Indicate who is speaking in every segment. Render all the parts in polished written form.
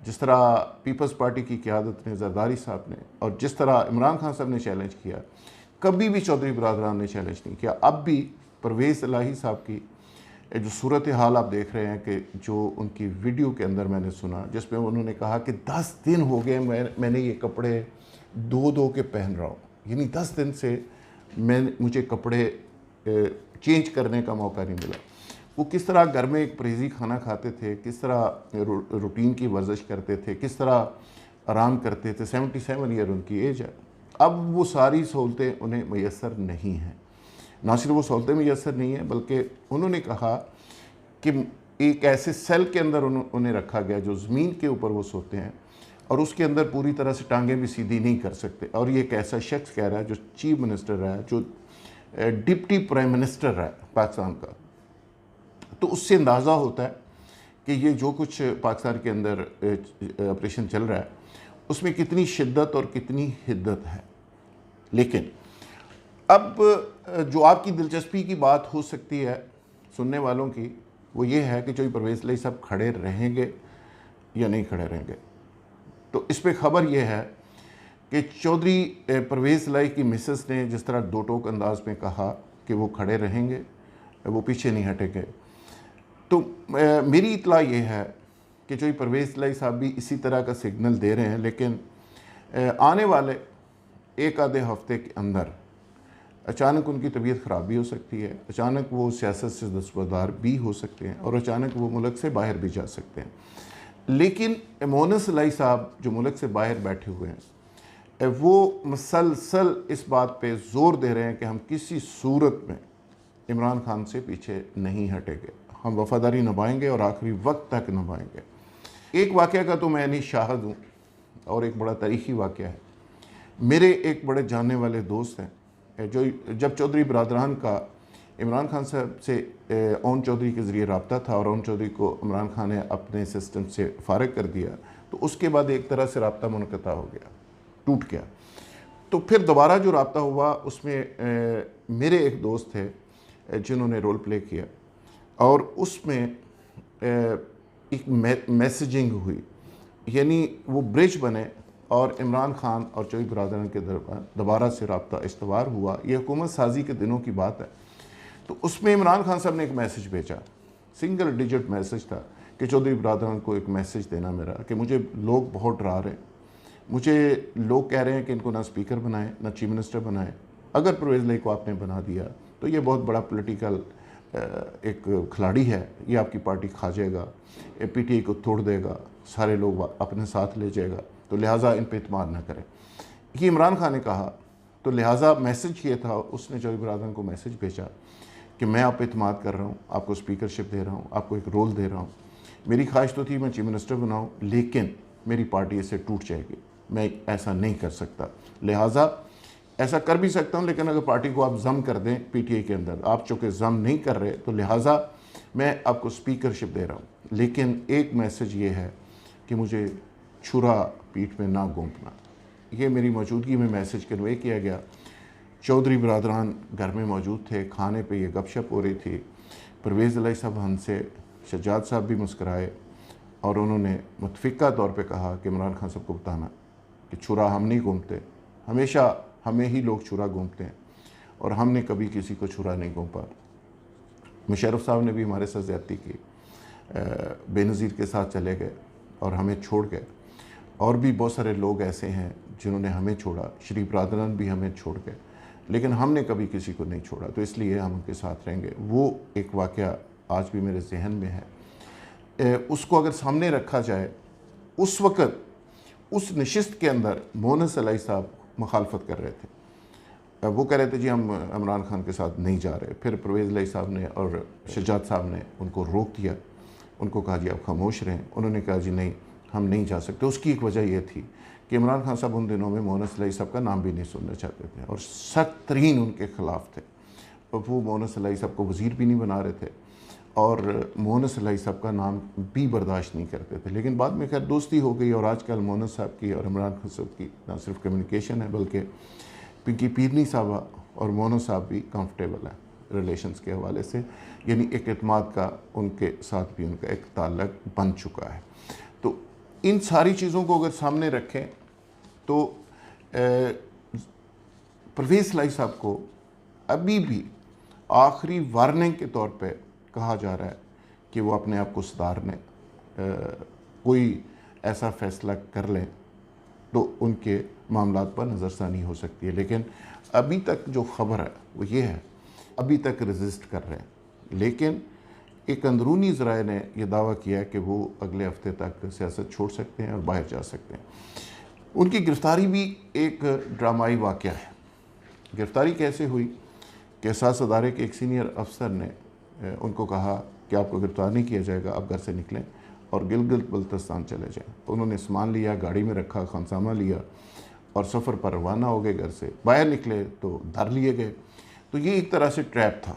Speaker 1: جس طرح Peoples party کی قیادت نے، زرداری صاحب نے، اور جس طرح عمران خان صاحب نے چیلنج کیا، کبھی بھی چودھری برادران نے چیلنج نہیں کیا۔ اب بھی پرویز الہی صاحب کی جو صورتحال آپ دیکھ رہے ہیں کہ جو ان کی ویڈیو کے اندر میں نے سنا، جس میں انہوں نے کہا کہ 10 دن ہو گئے میں نے یہ کپڑے دو کے پہن رہا ہوں، یعنی 10 دن سے مجھے کپڑے چینج کرنے کا موقع نہیں ملا۔ وہ کس طرح گھر میں ایک پرہیزی کھانا کھاتے تھے، کس طرح روٹین کی ورزش کرتے تھے، کس طرح آرام کرتے تھے۔ 77 ایئر ان کی ایج ہے۔ اب وہ ساری سہولتیں انہیں میسر نہیں ہیں۔ نہ صرف وہ سہولتیں میسر نہیں ہیں، بلکہ انہوں نے کہا کہ ایک ایسے سیل کے اندر انہیں رکھا گیا جو زمین کے اوپر وہ سوتے ہیں، اور اس کے اندر پوری طرح سے ٹانگیں بھی سیدھی نہیں کر سکتے۔ اور یہ ایک ایسا شخص کہہ رہا ہے جو چیف منسٹر رہا ہے، جو ڈپٹی پرائم منسٹر رہا ہے پاکستان کا۔ تو اس سے اندازہ ہوتا ہے کہ یہ جو کچھ پاکستان کے اندر آپریشن چل رہا ہے اس میں کتنی شدت اور کتنی حدت ہے۔ لیکن اب جو آپ کی دلچسپی کی بات ہو سکتی ہے سننے والوں کی، وہ یہ ہے کہ جو پرویز الہی صاحب کھڑے رہیں گے یا نہیں کھڑے رہیں گے۔ تو اس پہ خبر یہ ہے کہ چودھری پرویز الہی کی مسز نے جس طرح دو ٹوک انداز میں کہا کہ وہ کھڑے رہیں گے، وہ پیچھے نہیں ہٹیں گے، تو میری اطلاع یہ ہے کہ جو پرویز الہی صاحب بھی اسی طرح کا سگنل دے رہے ہیں، لیکن آنے والے ایک آدھے ہفتے کے اندر اچانک ان کی طبیعت خراب بھی ہو سکتی ہے، اچانک وہ سیاست سے دستبردار بھی ہو سکتے ہیں، اور اچانک وہ ملک سے باہر بھی جا سکتے ہیں۔ لیکن مونس الہی صاحب جو ملک سے باہر بیٹھے ہوئے ہیں، وہ مسلسل اس بات پہ زور دے رہے ہیں کہ ہم کسی صورت میں عمران خان سے پیچھے نہیں ہٹیں گے، ہم وفاداری نبھائیں گے اور آخری وقت تک نبھائیں گے۔ ایک واقعہ کا تو میں نہیں شاہد ہوں، اور ایک بڑا تاریخی واقعہ ہے۔ میرے ایک بڑے جاننے والے دوست ہیں، جو جب چودھری برادران کا عمران خان صاحب سے اون چودھری کے ذریعے رابطہ تھا، اور اون چودھری کو عمران خان نے اپنے سسٹم سے فارغ کر دیا، تو اس کے بعد ایک طرح سے رابطہ منقطع ہو گیا، ٹوٹ گیا۔ تو پھر دوبارہ جو رابطہ ہوا اس میں میرے ایک دوست تھے جنہوں نے رول پلے کیا، اور اس میں ایک میسیجنگ ہوئی، یعنی وہ برج بنے اور عمران خان اور چودھری برادران کے درمیان دوبارہ سے رابطہ استوار ہوا۔ یہ حکومت سازی کے دنوں کی بات ہے۔ تو اس میں عمران خان صاحب نے ایک میسیج بھیجا، سنگل ڈیجٹ میسیج تھا کہ چودھری برادران کو ایک میسیج دینا میرا کہ مجھے لوگ بہت ڈرا رہے ہیں، مجھے لوگ کہہ رہے ہیں کہ ان کو نہ اسپیکر بنائیں نہ چیف منسٹر بنائیں، اگر پرویز الہی کو آپ نے بنا دیا تو یہ بہت بڑا پولیٹیکل ایک کھلاڑی ہے، یہ آپ کی پارٹی کھا جائے گا، پی ٹی آئی کو توڑ دے گا، سارے لوگ اپنے ساتھ لے جائے گا، تو لہٰذا ان پہ اعتماد نہ کریں۔ یہ عمران خان نے کہا، تو لہٰذا میسیج یہ تھا، اس نے چودھری برادران کو میسیج بھیجا کہ میں آپ پہ اعتماد کر رہا ہوں، آپ کو اسپیکرشپ دے رہا ہوں، آپ کو ایک رول دے رہا ہوں، میری خواہش تو تھی میں چیف منسٹر بناؤں، لیکن میری پارٹی اس سے ٹوٹ جائے گی، میں ایسا نہیں کر سکتا، لہٰذا ایسا کر بھی سکتا ہوں لیکن اگر پارٹی کو آپ ضم کر دیں پی ٹی آئی کے اندر، آپ چونکہ ضم نہیں کر رہے، تو لہٰذا میں آپ کو اسپیکرشپ دے رہا ہوں، لیکن ایک میسیج یہ ہے کہ مجھے چھرا پیٹھ میں نہ گھونپنا۔ یہ میری موجودگی میں میسیج کنوے کیا گیا۔ چودھری برادران گھر میں موجود تھے، کھانے پہ یہ گپ شپ ہو رہی تھی، پرویز الہی صاحب ہنسے، شجاعت صاحب بھی مسکرائے، اور انہوں نے متفقہ طور پہ کہا کہ عمران خان صاحب کو بتانا کہ چھرا ہم نہیں گھونپتے، ہمیشہ ہمیں ہی لوگ چھرا گھونپتے ہیں، اور ہم نے کبھی کسی کو چھرا نہیں گھونپا۔ مشرف صاحب نے بھی ہمارے ساتھ زیادتی کی، بے نظیر کے ساتھ چلے گئے اور ہمیں چھوڑ گئے، اور بھی بہت سارے لوگ ایسے ہیں جنہوں نے ہمیں چھوڑا، شریف برادران بھی ہمیں چھوڑ گئے، لیکن ہم نے کبھی کسی کو نہیں چھوڑا، تو اس لیے ہم ان کے ساتھ رہیں گے۔ وہ ایک واقعہ آج بھی میرے ذہن میں ہے۔ اس کو اگر سامنے رکھا جائے، اس وقت اس نشست کے اندر مونس الہی صاحب مخالفت کر رہے تھے، وہ کہہ رہے تھے جی ہم عمران خان کے ساتھ نہیں جا رہے، پھر پرویز الہی صاحب نے اور شجاعت صاحب نے ان کو روک دیا، ان کو کہا جی آپ خاموش رہیں، انہوں نے کہا جی نہیں ہم نہیں جا سکتے۔ اس کی ایک وجہ یہ تھی کہ عمران خان صاحب ان دنوں میں مونس الہی صاحب کا نام بھی نہیں سننا چاہتے تھے، اور سخت ترین ان کے خلاف تھے، وہ مونس الہی صاحب کو وزیر بھی نہیں بنا رہے تھے، اور مونس الہی صاحب کا نام بھی برداشت نہیں کرتے تھے۔ لیکن بعد میں خیر دوستی ہو گئی، اور آج کل مونس صاحب کی اور عمران خان صاحب کی نہ صرف کمیونیکیشن ہے بلکہ پنکی پیرنی صاحبہ اور مونس صاحب بھی کمفرٹیبل ہیں۔ ریلیشنز کے حوالے سے، یعنی ایک اعتماد کا ان کے ساتھ بھی ان کا ایک تعلق بن چکا ہے۔ تو ان ساری چیزوں کو اگر سامنے رکھیں تو پرویز لائی صاحب کو ابھی بھی آخری وارننگ کے طور پہ کہا جا رہا ہے کہ وہ اپنے آپ کو سدھار لیں، کوئی ایسا فیصلہ کر لیں تو ان کے معاملات پر نظر ثانی ہو سکتی ہے۔ لیکن ابھی تک جو خبر ہے وہ یہ ہے، ابھی تک ریزسٹ کر رہے ہیں، لیکن ایک اندرونی ذرائع نے یہ دعویٰ کیا ہے کہ وہ اگلے ہفتے تک سیاست چھوڑ سکتے ہیں اور باہر جا سکتے ہیں۔ ان کی گرفتاری بھی ایک ڈرامائی واقعہ ہے۔ گرفتاری کیسے ہوئی کہ احساس ادارے کے ایک سینئر افسر نے ان کو کہا کہ آپ کو گرفتار نہیں کیا جائے گا، آپ گھر سے نکلیں اور گلگت بلتستان چلے جائیں۔ انہوں نے سامان لیا، گاڑی میں رکھا، خانسامہ لیا اور سفر پر روانہ ہو گئے۔ گھر سے باہر نکلے تو دھر لیے گئے۔ تو یہ ایک طرح سے ٹریپ تھا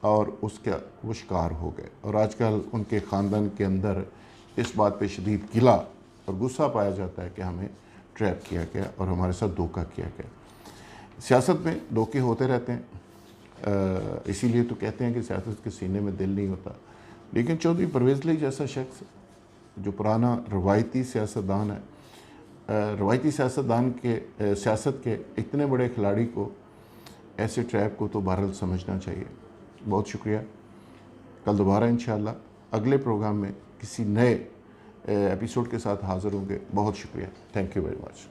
Speaker 1: اور اس کا وہ شکار ہو گئے، اور آج کل ان کے خاندان کے اندر اس بات پہ شدید گلہ اور غصہ پایا جاتا ہے کہ ہمیں ٹریپ کیا گیا اور ہمارے ساتھ دھوکہ کیا گیا۔ سیاست میں دھوکے ہوتے رہتے ہیں، اسی لیے تو کہتے ہیں کہ سیاست کے سینے میں دل نہیں ہوتا۔ لیکن چودھری پرویز لائی جیسا شخص جو پرانا روایتی سیاستدان ہے، روایتی سیاست کے اتنے بڑے کھلاڑی کو ایسے ٹریپ کو تو بہرحال سمجھنا چاہیے۔ بہت شکریہ۔ کل دوبارہ انشاءاللہ اگلے پروگرام میں کسی نئے ایپیسوڈ کے ساتھ حاضر ہوں گے۔ بہت شکریہ۔ Thank you very much.